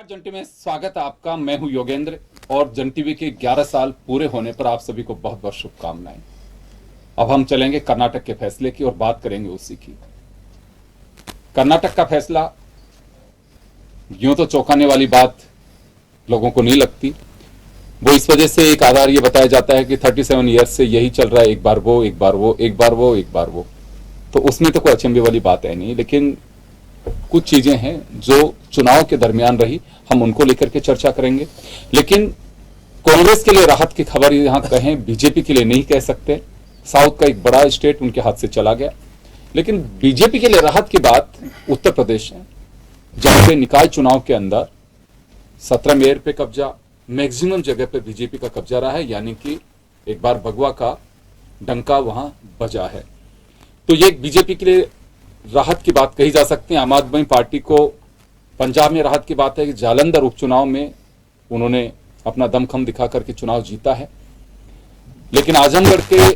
जन टीवी में स्वागत है आपका। मैं हूं योगेंद्र और जन टीवी के 11 साल पूरे होने पर आप सभी को बहुत बहुत शुभकामनाएं। अब हम चलेंगे कर्नाटक के फैसले की और बात करेंगे उसी की। कर्नाटक का फैसला यूं तो चौंकाने वाली बात लोगों को नहीं लगती। वो इस वजह से एक आधार ये बताया जाता है कि 37 ईयर्स से यही चल रहा है, एक बार वो एक बार वो एक बार वो एक बार वो, तो उसमें तो कोई अचंभे वाली बात है नहीं। लेकिन कुछ चीजें हैं जो चुनाव के दरमियान रही, हम उनको लेकर के चर्चा करेंगे। लेकिन कांग्रेस के लिए राहत की खबर यहां कहें, बीजेपी के लिए नहीं कह सकते। साउथ का एक बड़ा स्टेट उनके हाथ से चला गया। लेकिन बीजेपी के लिए राहत की बात उत्तर प्रदेश है, जहां पे निकाय चुनाव के अंदर 17 मेयर पे कब्जा, मैक्सिमम जगह पे बीजेपी का कब्जा रहा है, यानी कि एक बार भगवा का डंका वहां बजा है। तो ये बीजेपी के लिए राहत की बात कही जा सकती है। आम आदमी पार्टी को पंजाब में राहत की बात है कि जालंधर उपचुनाव में उन्होंने अपना दमखम दिखा करके चुनाव जीता है। लेकिन आजमगढ़ के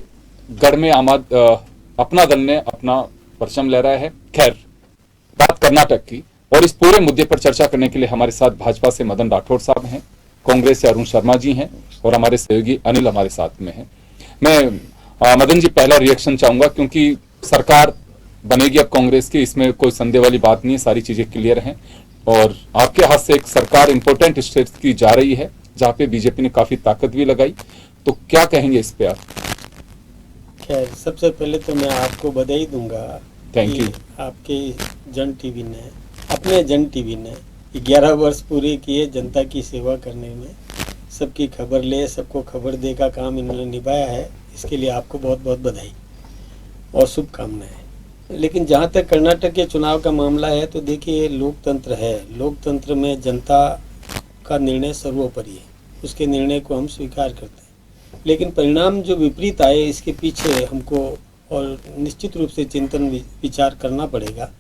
गढ़ में अपना दल ने अपना परचम लहराया है। खैर, बात कर्नाटक की, और इस पूरे मुद्दे पर चर्चा करने के लिए हमारे साथ भाजपा से मदन राठौड़ साहब हैं, कांग्रेस से अरुण शर्मा जी हैं और हमारे सहयोगी अनिल हमारे साथ में हैं। मैं मदन जी पहला रिएक्शन चाहूंगा, क्योंकि सरकार बनेगी अब कांग्रेस की, इसमें कोई संदेह वाली बात नहीं है, सारी चीजें क्लियर हैं। और आपके हाथ से एक सरकार इंपॉर्टेंट स्टेट्स की जा रही है जहां पे बीजेपी ने काफी ताकत भी लगाई, तो क्या कहेंगे इस पे आप? खैर, सबसे पहले तो मैं आपको बधाई दूंगा। Thank you. आपके जन टीवी ने, अपने जन टीवी ने 11 वर्ष पूरे किए जनता की सेवा करने में, सबकी खबर ले, सबको खबर दे का काम इन्होंने निभाया है। इसके लिए आपको बहुत बहुत बधाई और शुभकामनाएं। लेकिन जहाँ तक कर्नाटक के चुनाव का मामला है, तो देखिए, लोकतंत्र है, लोकतंत्र में जनता का निर्णय सर्वोपरि है, उसके निर्णय को हम स्वीकार करते हैं। लेकिन परिणाम जो विपरीत आए, इसके पीछे हमको और निश्चित रूप से चिंतन विचार करना पड़ेगा।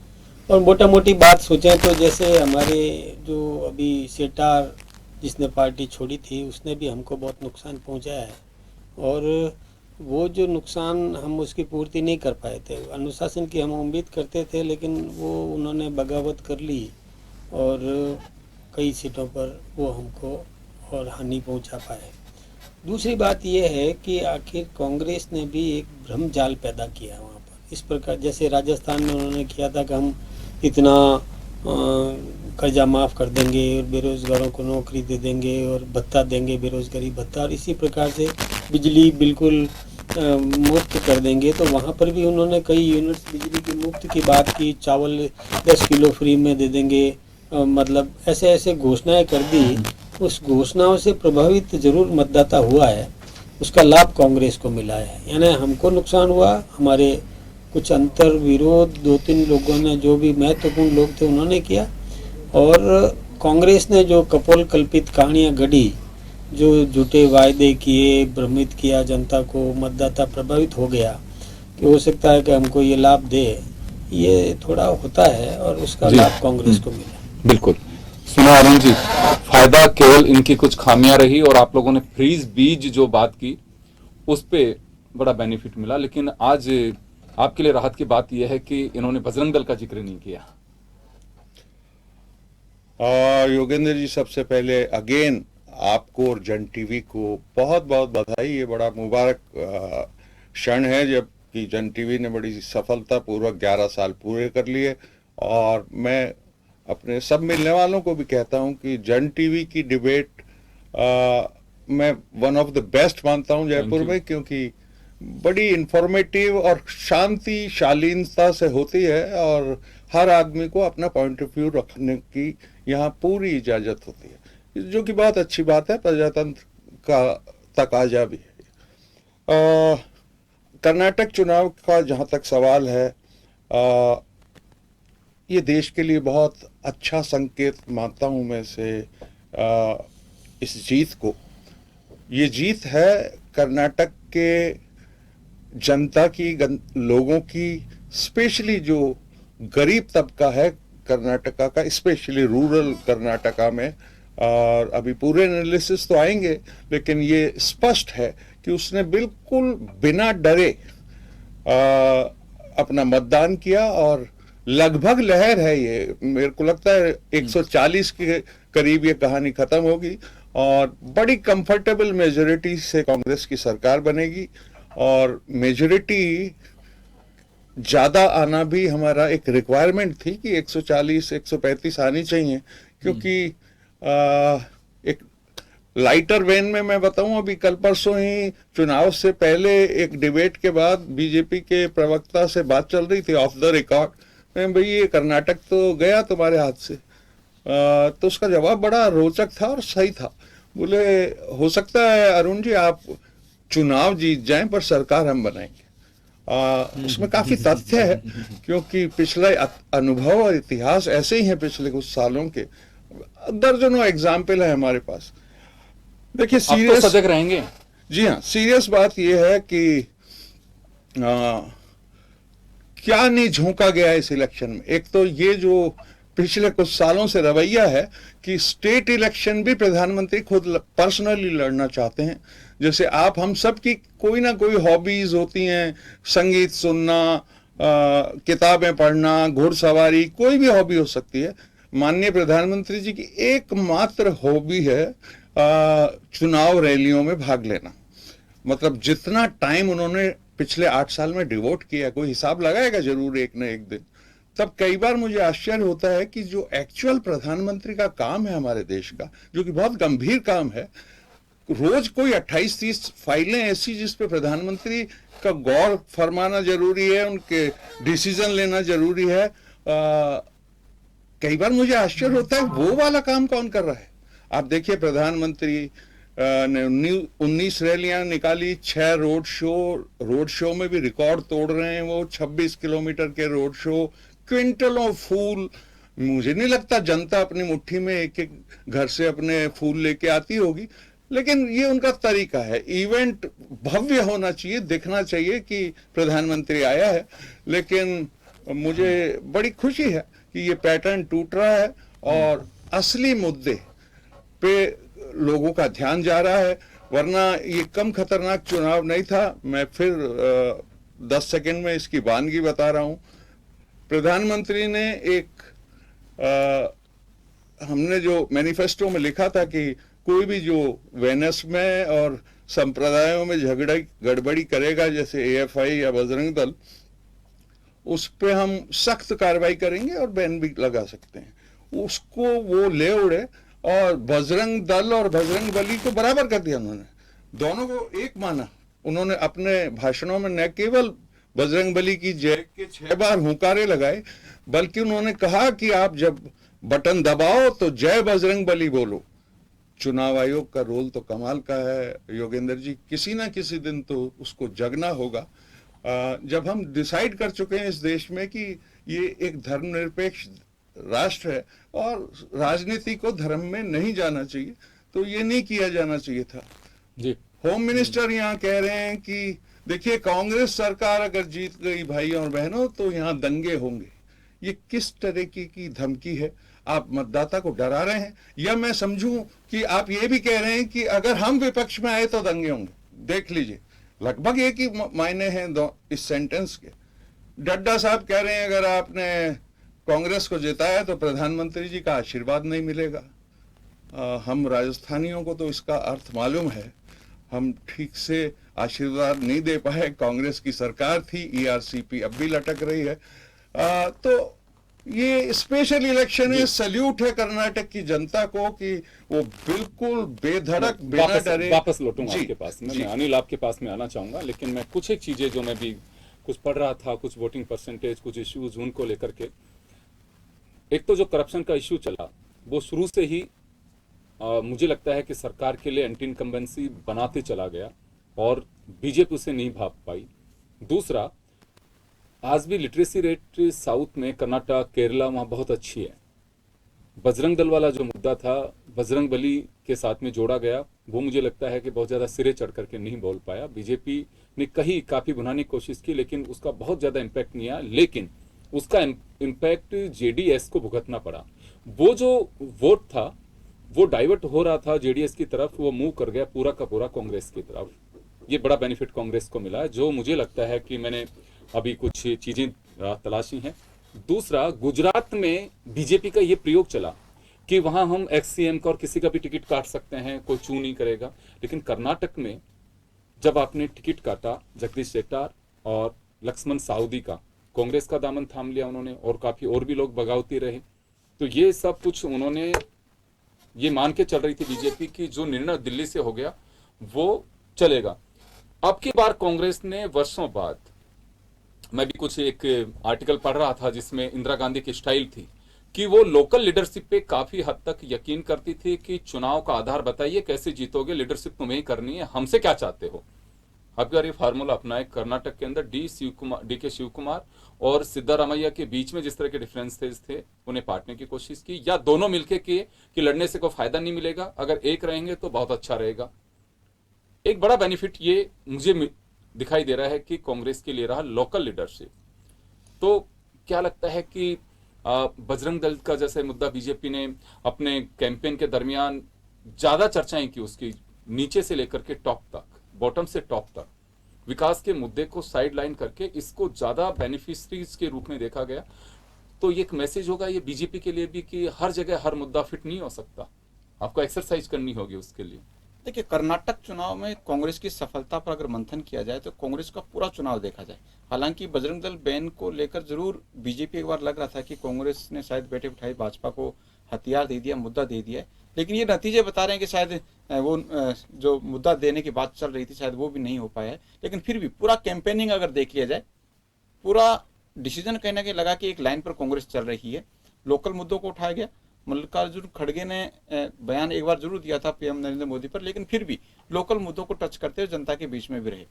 और मोटा मोटी बात सोचें तो जैसे हमारे जो अभी सेठार जिसने पार्टी छोड़ी थी, उसने भी हमको बहुत नुकसान पहुँचाया है, और वो जो नुकसान हम उसकी पूर्ति नहीं कर पाए थे। अनुशासन की हम उम्मीद करते थे, लेकिन वो उन्होंने बगावत कर ली और कई सीटों पर वो हमको और हानि पहुंचा पाए। दूसरी बात यह है कि आखिर कांग्रेस ने भी एक भ्रम जाल पैदा किया वहाँ पर, इस प्रकार जैसे राजस्थान में उन्होंने किया था कि हम इतना कर्जा माफ़ कर देंगे और बेरोज़गारों को नौकरी दे देंगे और भत्ता देंगे, बेरोज़गारी भत्ता, और इसी प्रकार से बिजली बिल्कुल मुफ्त कर देंगे। तो वहाँ पर भी उन्होंने कई यूनिट्स बिजली की मुफ्त की बात की, चावल 10 किलो फ्री में दे देंगे, मतलब ऐसे ऐसे घोषणाएं कर दी। उस घोषणाओं से प्रभावित जरूर मतदाता हुआ है, उसका लाभ कांग्रेस को मिला है, यानी हमको नुकसान हुआ। हमारे कुछ अंतर विरोध 2-3 लोगों ने, जो भी महत्वपूर्ण लोग थे, उन्होंने किया, और कांग्रेस ने जो कपोल कल्पित कहानियाँ गढ़ी, जो झूठे वायदे किए, भ्रमित किया जनता को, मतदाता प्रभावित हो गया कि हो सकता है कि हमको ये लाभ दे, ये थोड़ा होता है, और उसका लाभ कांग्रेस को मिला। बिल्कुल। सुनो अरुण जी, फायदा केवल इनकी कुछ खामियां रही, और आप लोगों ने फ्रीज बीज जो बात की उस पे बड़ा बेनिफिट मिला। लेकिन आज आपके लिए राहत की बात यह है कि इन्होंने बजरंग दल का जिक्र नहीं किया। योगेंद्र जी, सबसे पहले अगेन आपको और जन टीवी को बहुत बहुत बधाई। ये बड़ा मुबारक क्षण है जबकि जन टीवी ने बड़ी सफलता पूर्वक 11 साल पूरे कर लिए। और मैं अपने सब मिलने वालों को भी कहता हूं कि जन टीवी की डिबेट मैं वन ऑफ द बेस्ट मानता हूं जयपुर में, क्योंकि बड़ी इंफॉर्मेटिव और शांति शालीनता से होती है और हर आदमी को अपना पॉइंट ऑफ व्यू रखने की यहाँ पूरी इजाजत होती है, जो कि बहुत अच्छी बात है, प्रजातंत्र का तकाजा भी है। कर्नाटक चुनाव का जहाँ तक सवाल है, ये देश के लिए बहुत अच्छा संकेत मानता हूँ मैं इसे, इस जीत को। ये जीत है कर्नाटक के जनता की, लोगों की, स्पेशली जो गरीब तबका है कर्नाटका का, स्पेशली रूरल कर्नाटका में। और अभी पूरे एनालिसिस तो आएंगे, लेकिन ये स्पष्ट है कि उसने बिल्कुल बिना डरे अपना मतदान किया और लगभग लहर है ये, मेरे को लगता है 140 के करीब ये कहानी खत्म होगी और बड़ी कंफर्टेबल मेजोरिटी से कांग्रेस की सरकार बनेगी। और मेजोरिटी ज्यादा आना भी हमारा एक रिक्वायरमेंट थी कि 140 135 आनी चाहिए, क्योंकि एक लाइटर वेन में मैं बताऊं, अभी कल परसों ही चुनाव से पहले एक डिबेट के बाद बीजेपी के प्रवक्ता से बात चल रही थी ऑफ द रिकॉर्ड, भाई ये कर्नाटक तो गया तुम्हारे हाथ से। तो उसका जवाब बड़ा रोचक था और सही था। बोले हो सकता है अरुण जी आप चुनाव जीत जाएं पर सरकार हम बनाएंगे। उसमें काफी तथ्य है, क्योंकि पिछला अनुभव और इतिहास ऐसे ही है पिछले कुछ सालों के, दर्जनों एग्जाम्पल है हमारे पास। देखिए सीरियस तो सजग रहेंगे। जी हाँ, सीरियस बात यह है कि क्या नहीं झोंका गया इस इलेक्शन में। एक तो ये जो पिछले कुछ सालों से रवैया है कि स्टेट इलेक्शन भी प्रधानमंत्री खुद पर्सनली लड़ना चाहते हैं। जैसे आप हम सब की कोई ना कोई हॉबीज होती हैं, संगीत सुनना, किताबें पढ़ना, घुड़सवारी, कोई भी हॉबी हो सकती है। माननीय प्रधानमंत्री जी की एकमात्र हॉबी है चुनाव रैलियों में भाग लेना। मतलब जितना टाइम उन्होंने पिछले 8 साल में डिवोट किया, कोई हिसाब लगाएगा जरूर एक न एक दिन। तब कई बार मुझे आश्चर्य होता है कि जो एक्चुअल प्रधानमंत्री का काम है हमारे देश का, जो कि बहुत गंभीर काम है, रोज कोई 28-30 फाइलें ऐसी जिस पे प्रधानमंत्री का गौर फरमाना जरूरी है, उनके डिसीजन लेना जरूरी है। कई बार मुझे आश्चर्य होता है वो वाला काम कौन कर रहा है। आप देखिए प्रधानमंत्री ने 19 रैलियां निकाली, 6 रोड शो में भी रिकॉर्ड तोड़ रहे हैं वो, 26 किलोमीटर के रोड शो, क्विंटलों फूल। मुझे नहीं लगता जनता अपनी मुट्ठी में एक एक घर से अपने फूल लेके आती होगी, लेकिन ये उनका तरीका है। इवेंट भव्य होना चाहिए, दिखना चाहिए कि प्रधानमंत्री आया है। लेकिन मुझे बड़ी खुशी है कि ये पैटर्न टूट रहा है और असली मुद्दे पे लोगों का ध्यान जा रहा है। वरना ये कम खतरनाक चुनाव नहीं था। मैं फिर 10 सेकंड में इसकी वानगी बता रहा हूं। प्रधानमंत्री ने हमने जो मैनिफेस्टो में लिखा था कि कोई भी जो वेनस में और संप्रदायों में गड़बड़ी करेगा, जैसे एएफआई या बजरंग दल, उस पे हम सख्त कार्रवाई करेंगे और बैन भी लगा सकते हैं। उसको वो ले उड़े और बजरंग दल और बजरंग बली को बराबर कर दिया उन्होंने, दोनों को एक माना। उन्होंने अपने भाषणों में न केवल बजरंग बली की जय के 6 बार हुंकारे लगाए, बल्कि उन्होंने कहा कि आप जब बटन दबाओ तो जय बजरंग बली बोलो। चुनाव आयोग का रोल तो कमाल का है योगेंद्र जी, किसी ना किसी दिन तो उसको जगना होगा। जब हम डिसाइड कर चुके हैं इस देश में कि ये एक धर्मनिरपेक्ष राष्ट्र है और राजनीति को धर्म में नहीं जाना चाहिए, तो ये नहीं किया जाना चाहिए था जी। होम मिनिस्टर यहाँ कह रहे हैं कि देखिए कांग्रेस सरकार अगर जीत गई भाइयों और बहनों तो यहाँ दंगे होंगे। ये किस तरह की धमकी है? आप मतदाता को डरा रहे हैं, या मैं समझूं कि आप ये भी कह रहे हैं कि अगर हम विपक्ष में आए तो दंगे होंगे? देख लीजिए, लगभग एक ही मायने हैं इस सेंटेंस के। डड्डा साहब कह रहे हैं अगर आपने कांग्रेस को जिताया तो प्रधानमंत्री जी का आशीर्वाद नहीं मिलेगा। हम राजस्थानियों को तो इसका अर्थ मालूम है, हम ठीक से आशीर्वाद नहीं दे पाए। कांग्रेस की सरकार थी, ईआरसीपी अब भी लटक रही है। तो ये स्पेशल इलेक्शन है, सल्यूट है कर्नाटक की जनता को कि वो बिल्कुल बेधड़क बिना डरे। वापस लौटूंगा जी, आपके पास में, जी। मैं अनिल आपके पास में आना चाहूंगा, लेकिन मैं कुछ एक चीजें जो मैं भी कुछ पढ़ रहा था, कुछ वोटिंग परसेंटेज, कुछ इश्यूज उनको लेकर के। एक तो जो करप्शन का इश्यू चला वो शुरू से ही मुझे लगता है कि सरकार के लिए एंटी इनकम्बेंसी बनाते चला गया और बीजेपी उसे नहीं भाप पाई। दूसरा, आज भी लिटरेसी रेट साउथ में कर्नाटक, केरला वहाँ बहुत अच्छी है। बजरंग दल वाला जो मुद्दा था, बजरंग बली के साथ में जोड़ा गया, वो मुझे लगता है कि बहुत ज़्यादा सिरे चढ़ करके नहीं बोल पाया। बीजेपी ने कहीं काफ़ी भुनाने की कोशिश की, लेकिन उसका बहुत ज़्यादा इम्पैक्ट नहीं आया। लेकिन उसका इम्पैक्ट जेडीएस को भुगतना पड़ा। वो जो वोट था वो डाइवर्ट हो रहा था जेडीएस की तरफ, वो मूव कर गया पूरा का पूरा कांग्रेस की तरफ। ये बड़ा बेनिफिट कांग्रेस को मिला है, जो मुझे लगता है कि मैंने अभी कुछ चीजें तलाशी हैं। दूसरा, गुजरात में बीजेपी का ये प्रयोग चला कि वहां हम एक्ससीएम का और किसी का भी टिकट काट सकते हैं, कोई चू नहीं करेगा। लेकिन कर्नाटक में जब आपने टिकट काटा जगदीश शेट्टार और लक्ष्मण साउदी का, कांग्रेस का दामन थाम लिया उन्होंने, और काफी और भी लोग बगावती रहे। तो ये सब कुछ उन्होंने ये मान के चल रही थी बीजेपी की जो निर्णय दिल्ली से हो गया वो चलेगा। अब की बार कांग्रेस ने वर्षों बाद, मैं भी कुछ एक आर्टिकल पढ़ रहा था जिसमें इंदिरा गांधी की स्टाइल थी कि वो लोकल लीडरशिप पे काफी हद तक यकीन करती थी कि चुनाव का आधार बताइए, कैसे जीतोगे, लीडरशिप तुम्हें ही करनी है, हमसे क्या चाहते हो। अब यार ये फार्मूला अपनाए कर्नाटक के अंदर, डी के शिव कुमार और सिद्धारामैया के बीच में जिस तरह के डिफरेंसेस थे उन्हें पाटने की कोशिश की, या दोनों मिलकर किए कि लड़ने से कोई फायदा नहीं मिलेगा, अगर एक रहेंगे तो बहुत अच्छा रहेगा। एक बड़ा बेनिफिट ये मुझे दिखाई दे रहा है कि कांग्रेस के लिए रहा लोकल लीडरशिप। तो क्या लगता है कि बजरंग दल का जैसे मुद्दा बीजेपी ने अपने कैंपेन के दरमियान ज्यादा चर्चाएं की, उसकी नीचे से लेकर के टॉप तक, बॉटम से टॉप तक विकास के मुद्दे को साइड लाइन करके इसको ज्यादा बेनिफिशरीज के रूप में देखा गया। तो ये एक मैसेज होगा ये बीजेपी के लिए भी कि हर जगह हर मुद्दा फिट नहीं हो सकता, आपको एक्सरसाइज करनी होगी उसके लिए। देखिए, कर्नाटक चुनाव में कांग्रेस की सफलता पर अगर मंथन किया जाए तो कांग्रेस का पूरा चुनाव देखा जाए, हालांकि बजरंग दल बैन को लेकर जरूर बीजेपी एक बार लग रहा था कि कांग्रेस ने शायद बैठे बिठाए भाजपा को हथियार दे दिया, मुद्दा दे दिया है, लेकिन ये नतीजे बता रहे हैं कि शायद वो जो मुद्दा देने की बात चल रही थी शायद वो भी नहीं हो पाया है। लेकिन फिर भी पूरा कैंपेनिंग अगर देख लिया जाए, पूरा डिसीजन कहीं ना कहीं लगा कि एक लाइन पर कांग्रेस चल रही है। लोकल मुद्दों को उठाया गया, मल्लिकार्जुन खड़गे ने बयान एक बार जरूर दिया था पीएम नरेंद्र मोदी पर, लेकिन फिर भी लोकल मुद्दों को टच करते हुए जनता के बीच में भी रहे।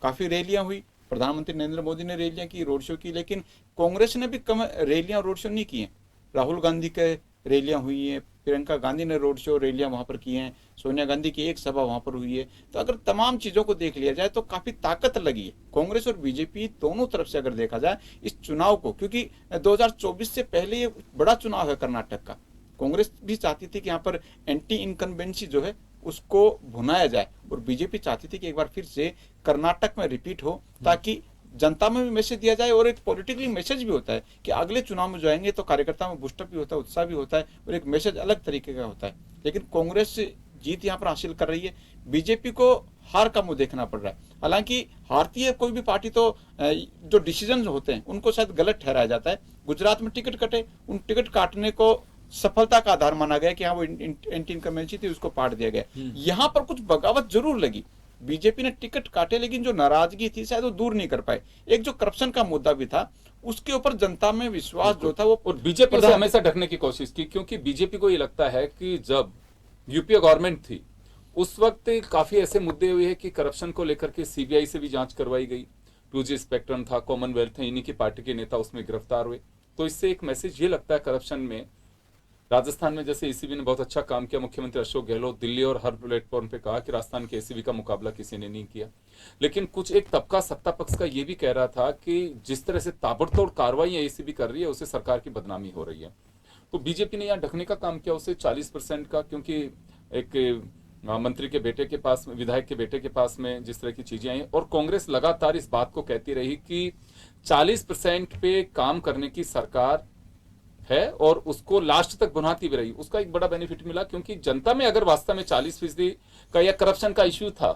काफी रैलियां हुई, प्रधानमंत्री नरेंद्र मोदी ने रैलियां की, रोड शो की, लेकिन कांग्रेस ने भी कम रैलियां रोड शो नहीं किए। राहुल गांधी के रैलियां हुई हैं, प्रियंका गांधी ने रोड शो रैलियां वहां पर की हैं, सोनिया गांधी की एक सभा वहां पर हुई है। तो अगर तमाम चीजों को देख लिया जाए तो काफी ताकत लगी है कांग्रेस और बीजेपी दोनों तरफ से अगर देखा जाए इस चुनाव को, क्योंकि 2024 से पहले ये बड़ा चुनाव है कर्नाटक का। कांग्रेस भी चाहती थी कि यहाँ पर एंटी इनकम्बेंसी जो है उसको भुनाया जाए, और बीजेपी चाहती थी कि एक बार फिर से कर्नाटक में रिपीट हो, ताकि जनता में भी मैसेज दिया जाए, और एक पॉलिटिकली मैसेज भी होता है कि अगले चुनाव में जाएंगे तो कार्यकर्ता में बूस्टअप भी होता है, उत्साह भी होता है, और एक मैसेज अलग तरीके का होता है। लेकिन कांग्रेस जीत यहाँ पर हासिल कर रही है, बीजेपी को हार का मुंह देखना पड़ रहा है। हालांकि हारती है कोई भी पार्टी तो जो डिसीजन होते हैं उनको शायद गलत ठहराया जाता है। गुजरात में टिकट कटे, उन टिकट काटने को सफलता का आधार माना गया कि हाँ वो एंटी इनकम्बेंसी थी, उसको पाट दिया गया। यहाँ पर कुछ बगावत जरूर लगी, बीजेपी ने टिकट काटे, लेकिन जो नाराजगी थी शायद वो दूर नहीं कर पाए। एक जो करप्शन का मुद्दा भी था उसके ऊपर जनता में विश्वास जो था वो, और बीजेपी से हमेशा ढकने की कोशिश की, क्योंकि बीजेपी को ये लगता है कि जब यूपीए गवर्नमेंट थी उस वक्त काफी ऐसे मुद्दे हुए हैं कि करप्शन को लेकर के सीबीआई से भी जांच करवाई गई, 2G स्पेक्ट्रम था, कॉमनवेल्थ है, इन्हीं की पार्टी के नेता उसमें गिरफ्तार हुए। तो इससे एक मैसेज ये लगता है करप्शन में। राजस्थान में जैसे एसीबी ने बहुत अच्छा काम किया, मुख्यमंत्री अशोक गहलोत दिल्ली और हर प्लेटफॉर्म पे कहा कि राजस्थान के एसीबी का मुकाबला किसी ने नहीं किया। लेकिन कुछ एक तबका सत्ता पक्ष का ये भी कह रहा था कि जिस तरह से ताबड़तोड़ कार्रवाई एसीबी कर रही है उससे सरकार की बदनामी हो रही है। तो बीजेपी ने यहाँ ढकने का काम किया उसे 40% का, क्योंकि एक मंत्री के बेटे के पास, विधायक के बेटे के पास में जिस तरह की चीजें आई, और कांग्रेस लगातार इस बात को कहती रही कि 40% पे काम करने की सरकार है और उसको लास्ट तक बुनाती भी रही। उसका एक बड़ा बेनिफिट मिला, क्योंकि जनता में अगर वास्तव में 40% का या करप्शन का इश्यू था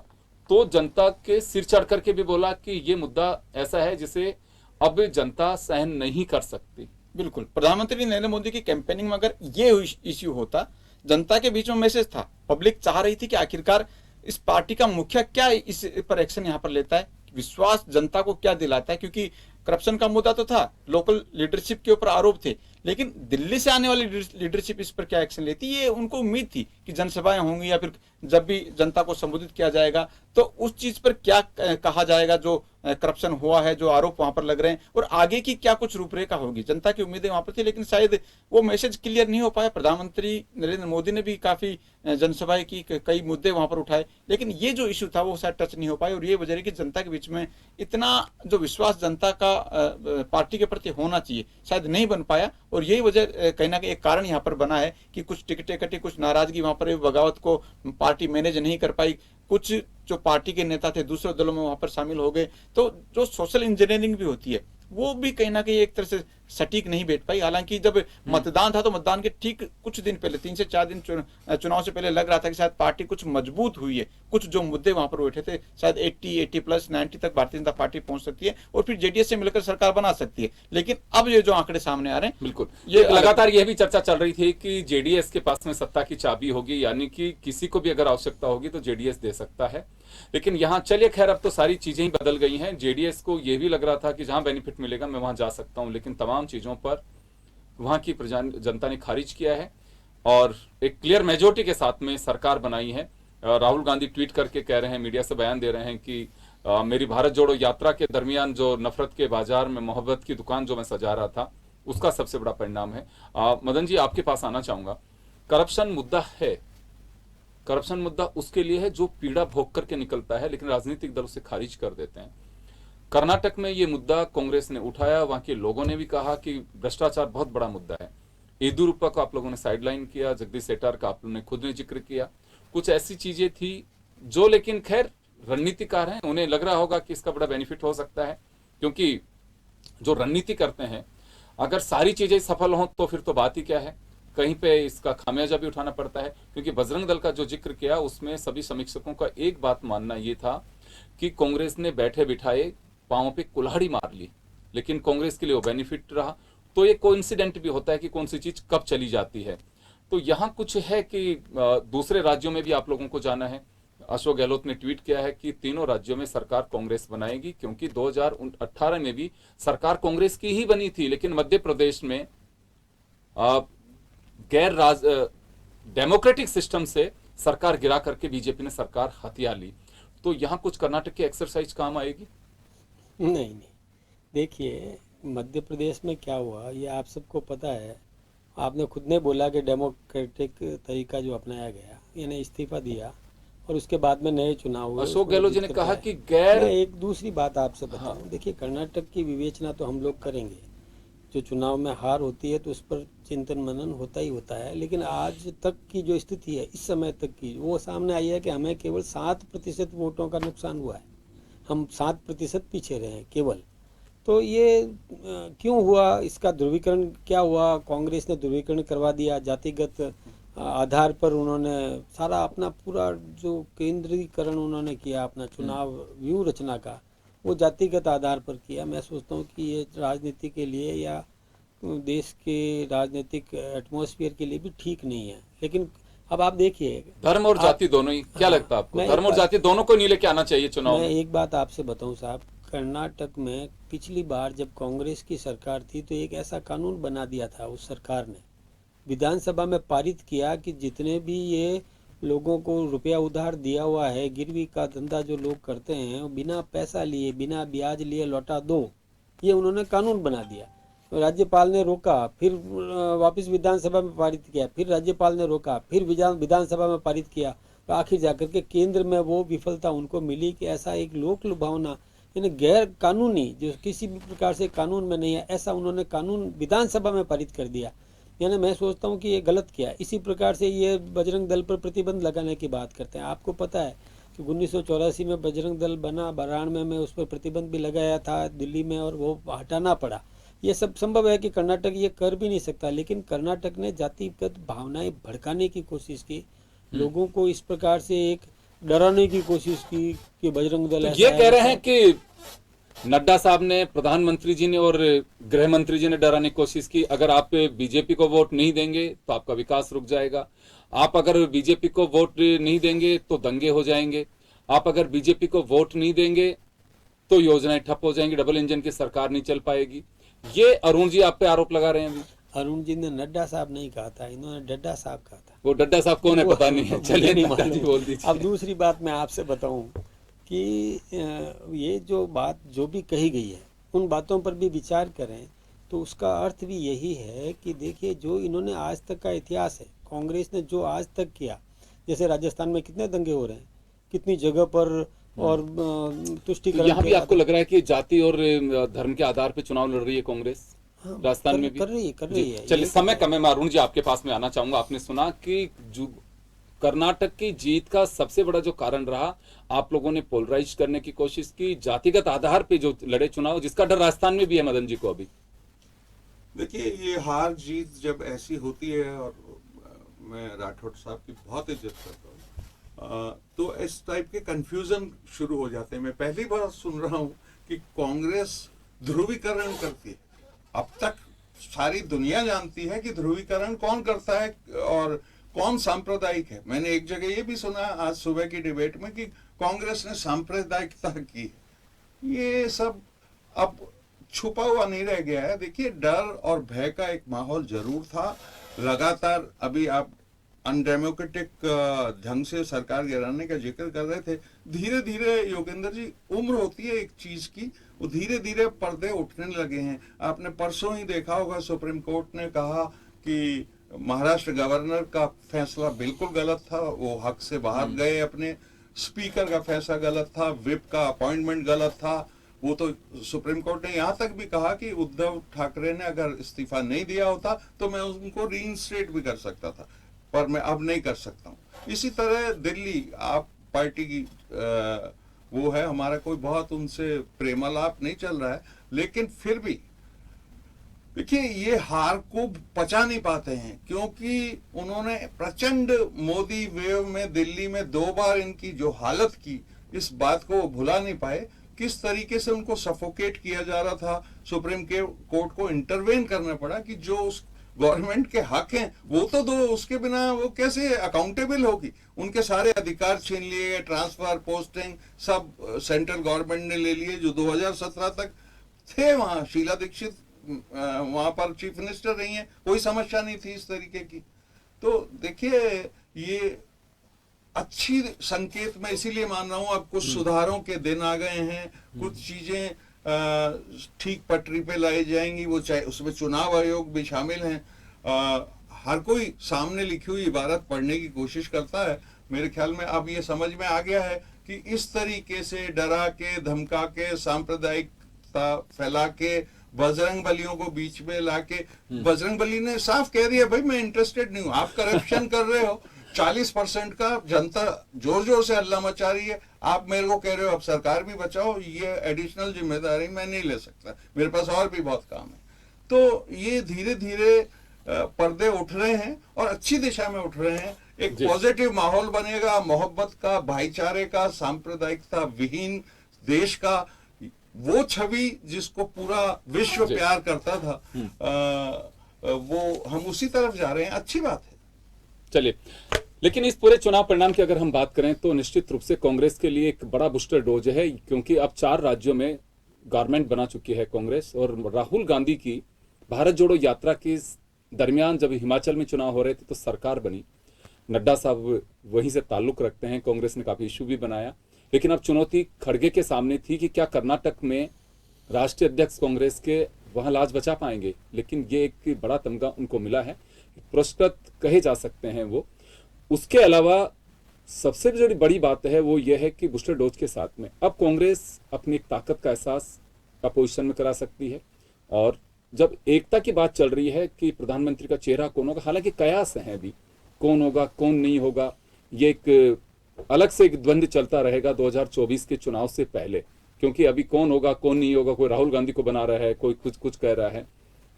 तो जनता के सिर चढ़ करके भी बोला कि ये मुद्दा ऐसा है जिसे अब जनता सहन नहीं कर सकती। बिल्कुल, प्रधानमंत्री नरेंद्र मोदी की कैंपेनिंग में अगर ये इश्यू होता, जनता के बीच में मैसेज था, पब्लिक चाह रही थी कि आखिरकार इस पार्टी का मुखिया क्या इस पर एक्शन यहाँ पर लेता है, विश्वास जनता को क्या दिलाता है, क्योंकि करप्शन का मुद्दा तो था, लोकल लीडरशिप के ऊपर आरोप थे, लेकिन दिल्ली से आने वाली लीडरशिप इस पर क्या एक्शन लेती, ये उनको उम्मीद थी कि जनसभाएं होंगी या फिर जब भी जनता को संबोधित किया जाएगा तो उस चीज पर क्या कहा जाएगा, जो करप्शन हुआ है, जो आरोप वहां पर लग रहे हैं, और आगे की क्या कुछ रूपरेखा होगी। जनता की उम्मीदें वहां पर थी, लेकिन शायद वो मैसेज क्लियर नहीं हो पाया। प्रधानमंत्री नरेंद्र मोदी ने भी काफी जनसभाएं की, कई मुद्दे वहां पर उठाए, लेकिन ये जो इश्यू था वो शायद टच नहीं हो पाए, और ये वजह है कि जनता के बीच में इतना जो विश्वास जनता का पार्टी के प्रति होना चाहिए शायद नहीं बन पाया, और यही वजह कहीं ना कहीं एक कारण यहाँ पर बना है कि कुछ टिकटें कटी, कुछ नाराजगी वहां पर, बगावत को पार्टी मैनेज नहीं कर पाई, कुछ जो पार्टी के नेता थे दूसरे दलों में वहां पर शामिल हो गए, तो जो सोशल इंजीनियरिंग भी होती है वो भी कहीं ना कहीं एक तरह से सटीक नहीं बैठ पाई। हालांकि जब मतदान था तो मतदान के ठीक कुछ दिन पहले, 3 से 4 दिन चुनाव से पहले लग रहा था कि शायद पार्टी कुछ मजबूत हुई है, कुछ जो मुद्दे वहां पर उठे थे शायद 80 प्लस 90 तक भारतीय जनता पार्टी पहुंच सकती है और फिर जेडीएस से मिलकर सरकार बना सकती है। लेकिन अब ये जो आंकड़े सामने आ रहे हैं, बिल्कुल, ये लगातार यह भी चर्चा चल रही थी कि जेडीएस के पास में सत्ता की चाबी होगी, यानी कि किसी को भी अगर आवश्यकता होगी तो जेडीएस दे सकता है। लेकिन यहां चलिए खैर, अब तो सारी चीजें ही बदल गई हैं। जेडीएस को यह भी लग रहा था कि जहां बेनिफिट मिलेगा मैं वहां जा सकता हूं, लेकिन तमाम चीजों पर वहां की जनता ने खारिज किया है और एक क्लियर मेजोरिटी के साथ में सरकार बनाई है। राहुल गांधी ट्वीट करके कह रहे हैं, मीडिया से बयान दे रहे हैं कि मेरी भारत जोड़ो यात्रा के दरमियान जो नफरत के बाजार में मोहब्बत की दुकान जो मैं सजा रहा था उसका सबसे बड़ा परिणाम है। मदन जी, आपके पास आना चाहूंगा। करप्शन मुद्दा है, करप्शन मुद्दा उसके लिए है जो पीड़ा भोग करके निकलता है, लेकिन राजनीतिक दल उसे खारिज कर देते हैं। कर्नाटक में ये मुद्दा कांग्रेस ने उठाया, वहां के लोगों ने भी कहा कि भ्रष्टाचार बहुत बड़ा मुद्दा है। येदियुरप्पा को आप लोगों ने साइडलाइन किया, जगदीश शेट्टार का आप लोगों ने खुद ने जिक्र किया, कुछ ऐसी चीजें थी जो, लेकिन खैर रणनीतिकार हैं, उन्हें लग रहा होगा कि इसका बड़ा बेनिफिट हो सकता है, क्योंकि जो रणनीति करते हैं अगर सारी चीजें सफल हों तो फिर तो बात ही क्या है, कहीं पे इसका खामियाजा भी उठाना पड़ता है। क्योंकि बजरंग दल का जो जिक्र किया उसमें सभी समीक्षकों का एक बात मानना यह था कि कांग्रेस ने बैठे बिठाए पांवों पे कुल्हाड़ी मार ली, लेकिन कांग्रेस के लिए वो बेनिफिट रहा। तो ये कोइंसिडेंट भी होता है कि कौन सी चीज कब चली जाती है। तो यहां कुछ है कि दूसरे राज्यों में भी आप लोगों को जाना है। अशोक गहलोत ने ट्वीट किया है कि तीनों राज्यों में सरकार कांग्रेस बनाएगी, क्योंकि 2018 में भी सरकार कांग्रेस की ही बनी थी, लेकिन मध्य प्रदेश में डेमोक्रेटिक सिस्टम से सरकार गिरा करके बीजेपी ने सरकार हथिया ली। तो यहां कुछ कर्नाटक की एक्सरसाइज काम आएगी? नहीं, देखिए मध्य प्रदेश में क्या हुआ ये आप सबको पता है। आपने खुद ने बोला कि डेमोक्रेटिक तरीका जो अपनाया गया, यानी इस्तीफा दिया और उसके बाद में नए चुनाव हुए। अशोक गहलोत जी ने कहा कि एक दूसरी बात आपसे बताऊं, देखिए कर्नाटक की विवेचना तो हम लोग करेंगे, जो चुनाव में हार होती है तो उस पर चिंतन मनन होता ही होता है, लेकिन आज तक की जो स्थिति है, इस समय तक की, वो सामने आई है कि हमें केवल 7% वोटों का नुकसान हुआ है, हम 7% पीछे रहे केवल। तो ये क्यों हुआ, इसका ध्रुवीकरण क्या हुआ? कांग्रेस ने ध्रुवीकरण करवा दिया, जातिगत आधार पर उन्होंने सारा अपना पूरा जो केंद्रीकरण उन्होंने किया अपना चुनाव व्यू रचना का, वो जातिगत आधार पर किया। मैं सोचता हूँ कि ये राजनीति के लिए या देश के राजनीतिक एटमॉस्फेयर के लिए भी ठीक नहीं है। लेकिन अब आप देखिए, धर्म और जाति दोनों ही, क्या लगता है आपको, धर्म और जाति दोनों को नहीं लेके आना चाहिए चुनाव में? मैं एक बात आपसे बताऊं साहब, कर्नाटक में पिछली बार जब कांग्रेस की सरकार थी तो एक ऐसा कानून बना दिया था उस सरकार ने, विधानसभा में पारित किया कि जितने भी ये लोगों को रुपया उधार दिया हुआ है, गिरवी का धंधा जो लोग करते हैं, बिना पैसा लिए बिना ब्याज लिए लौटा दो, ये उन्होंने कानून बना दिया। राज्यपाल ने रोका, फिर वापस विधानसभा में पारित किया, फिर राज्यपाल ने रोका, फिर विधानसभा में पारित किया, तो आखिर जाकर के केंद्र में वो विफलता उनको मिली कि ऐसा एक लोक लुभावना, यानी गैर कानूनी, जो किसी भी प्रकार से कानून में नहीं है, ऐसा उन्होंने कानून विधानसभा में पारित कर दिया। यानी मैं सोचता हूँ कि ये गलत किया। इसी प्रकार से ये बजरंग दल पर प्रतिबंध लगाने की बात करते हैं। आपको पता है कि 1984 में बजरंग दल बना, 92 में उस पर प्रतिबंध भी लगाया था दिल्ली में, और वो हटाना पड़ा। ये सब संभव है कि कर्नाटक ये कर भी नहीं सकता, लेकिन कर्नाटक ने जातिगत भावनाएं भड़काने की कोशिश की, लोगों को इस प्रकार से एक डराने की कोशिश की कि बजरंग दल तो ये कह रहे हैं कि नड्डा साहब ने, प्रधानमंत्री जी ने और गृह मंत्री जी ने डराने की कोशिश की, अगर आप बीजेपी को वोट नहीं देंगे तो आपका विकास रुक जाएगा, आप अगर बीजेपी को वोट नहीं देंगे तो दंगे हो जाएंगे, आप अगर बीजेपी को वोट नहीं देंगे तो योजनाएं ठप हो जाएंगी, डबल इंजन की सरकार नहीं चल पाएगी। ये अरुण जी आप पे आरोप लगा रहे हैं अभी। अरुण जी ने नड्डा साहब नहीं कहा था, इन्होंने डड्डा साहब कहा था। वो डड्डा साहब कौन है पता नहीं है, चलिए नहीं नड्डा जी मालूम। बोल दीजिए। अब दूसरी बात मैं आपसे बताऊं कि ये जो बात जो भी कही गई है, उन बातों पर भी विचार करें तो उसका अर्थ भी यही है कि देखिए, जो इन्होंने आज तक का इतिहास है, कांग्रेस ने जो आज तक किया, जैसे राजस्थान में कितने दंगे हो रहे हैं, कितनी जगह पर, और तुष्टिकरण यहाँ भी के आपको लग रहा है कि जाति और धर्म के आधार पर चुनाव लड़ रही है कांग्रेस हाँ, राजस्थान में भी कर रही है। चलिए ये समय कम है, मैं अरुण जी आपके पास में आना चाहूंगा। आपने सुना कि जो कर्नाटक की जीत का सबसे बड़ा जो कारण रहा, आप लोगों ने पोलराइज करने की कोशिश की, जातिगत आधार पे जो लड़े चुनाव, जिसका डर राजस्थान में भी है मदन जी को अभी। देखिए, ये हार जीत जब ऐसी होती है, और मैं राठौड़ साहब की बहुत इज्जत करता हूँ, तो इस टाइप के कंफ्यूजन शुरू हो जाते हैं। मैं पहली बार सुन रहा हूँ कि कांग्रेस ध्रुवीकरण करती है। अब तक सारी दुनिया जानती है कि ध्रुवीकरण कौन करता है और कौन सांप्रदायिक है। मैंने एक जगह ये भी सुना आज सुबह की डिबेट में कि कांग्रेस ने सांप्रदायिकता की है। ये सब अब छुपा हुआ नहीं रह गया है। देखिए, डर और भय का एक माहौल जरूर था लगातार। अभी आप अनडेमोक्रेटिक ढंग से सरकार गिराने का जिक्र कर रहे थे। धीरे धीरे योगेंद्र जी, उम्र होती है एक चीज की, वो धीरे धीरे पर्दे उठने लगे हैं। आपने परसों ही देखा होगा, सुप्रीम कोर्ट ने कहा कि महाराष्ट्र गवर्नर का फैसला बिल्कुल गलत था, वो हक से बाहर गए, अपने स्पीकर का फैसला गलत था, विप का अपॉइंटमेंट गलत था। वो तो सुप्रीम कोर्ट ने यहाँ तक भी कहा कि उद्धव ठाकरे ने अगर इस्तीफा नहीं दिया होता तो मैं उनको रीइंस्टेट भी कर सकता था, पर मैं अब नहीं कर सकता हूँ। इसी तरह दिल्ली, आप पार्टी की वो है, हमारा कोई बहुत उनसे प्रेमालाप नहीं चल रहा है, लेकिन फिर भी देखिए, ये हार को पचा नहीं पाते हैं, क्योंकि उन्होंने प्रचंड मोदी वेव में दिल्ली में 2 बार इनकी जो हालत की, इस बात को भुला नहीं पाए। किस तरीके से उनको सफोकेट किया जा रहा था, सुप्रीम कोर्ट को इंटरवेन करना पड़ा कि जो उस गवर्नमेंट के हक हैं वो तो दो, उसके बिना वो कैसे अकाउंटेबल होगी। उनके सारे अधिकार छीन लिए गए, ट्रांसफर, पोस्टिंग सब सेंट्रल गवर्नमेंट ने ले लिए, जो 2017 तक थे वहां। शीला दीक्षित वहां पर चीफ मिनिस्टर रही हैं, कोई समस्या नहीं थी इस तरीके की। तो देखिए, ये अच्छी संकेत मैं इसीलिए मान रहा हूं। अब कुछ सुधारों के दिन आ गए हैं, कुछ चीजें ठीक पटरी पे लाई जाएंगी, वो चाहे उसमें चुनाव आयोग भी शामिल हैं। हर कोई सामने लिखी हुई इबारत पढ़ने की कोशिश करता है। मेरे ख्याल में अब ये समझ में आ गया है कि इस तरीके से डरा के, धमका के, सांप्रदायिकता फैला के, बजरंग बलियों को बीच में लाके, बजरंग बली ने साफ कह दिया, भाई मैं इंटरेस्टेड नहीं हूं, आप करप्शन कर रहे हो, 40% का जनता जोर जोर से हल्ला मचा रही है, आप मेरे को कह रहे हो अब सरकार भी बचाओ, ये एडिशनल जिम्मेदारी मैं नहीं ले सकता, मेरे पास और भी बहुत काम है। तो ये धीरे धीरे पर्दे उठ रहे हैं और अच्छी दिशा में उठ रहे हैं। एक पॉजिटिव माहौल बनेगा, मोहब्बत का, भाईचारे का, सांप्रदायिकता विहीन देश का, वो छवि जिसको पूरा विश्व प्यार करता था, वो हम उसी तरफ जा रहे हैं। अच्छी बात है। चलिए, लेकिन इस पूरे चुनाव परिणाम की अगर हम बात करें तो निश्चित रूप से कांग्रेस के लिए एक बड़ा बूस्टर डोज है, क्योंकि अब 4 राज्यों में गवर्नमेंट बना चुकी है कांग्रेस। और राहुल गांधी की भारत जोड़ो यात्रा के दरमियान जब हिमाचल में चुनाव हो रहे थे तो सरकार बनी, नड्डा साहब वहीं से ताल्लुक रखते हैं, कांग्रेस ने काफी इशू भी बनाया। लेकिन अब चुनौती खड़गे के सामने थी कि क्या कर्नाटक में राष्ट्रीय अध्यक्ष कांग्रेस के वहां लाज बचा पाएंगे। लेकिन ये एक बड़ा तमगा उनको मिला है, पुरस्कृत कहे जा सकते हैं वो। उसके अलावा सबसे जो बड़ी बात है वो ये है कि बूस्टर डोज के साथ में अब कांग्रेस अपनी एक ताकत का एहसास अपोजिशन में करा सकती है। और जब एकता की बात चल रही है कि प्रधानमंत्री का चेहरा कौन होगा, हालांकि कयास है अभी कौन होगा कौन नहीं होगा, ये एक अलग से एक द्वंद्व चलता रहेगा 2024 के चुनाव से पहले, क्योंकि अभी कौन होगा कौन नहीं होगा, कोई राहुल गांधी को बना रहा है, कोई कुछ कह रहा है।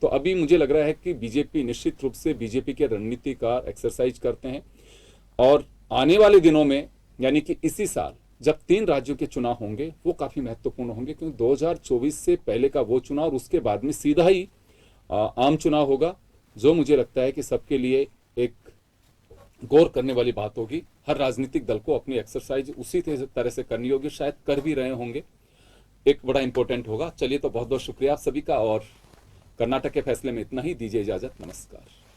तो अभी मुझे लग रहा है कि बीजेपी निश्चित रूप से बीजेपी के रणनीति का एक्सरसाइज करते हैं और आने वाले दिनों में, यानी कि इसी साल जब 3 राज्यों के चुनाव होंगे वो काफी महत्वपूर्ण होंगे, क्योंकि 2024 से पहले का वो चुनाव और उसके बाद में सीधा ही आम चुनाव होगा, जो मुझे लगता है कि सबके लिए एक गौर करने वाली बात होगी। हर राजनीतिक दल को अपनी एक्सरसाइज उसी तरह से करनी होगी, शायद कर भी रहे होंगे। एक बड़ा इंपॉर्टेंट होगा। चलिए, तो बहुत बहुत शुक्रिया आप सभी का, और कर्नाटक के फैसले में इतना ही। दीजिए इजाजत, नमस्कार।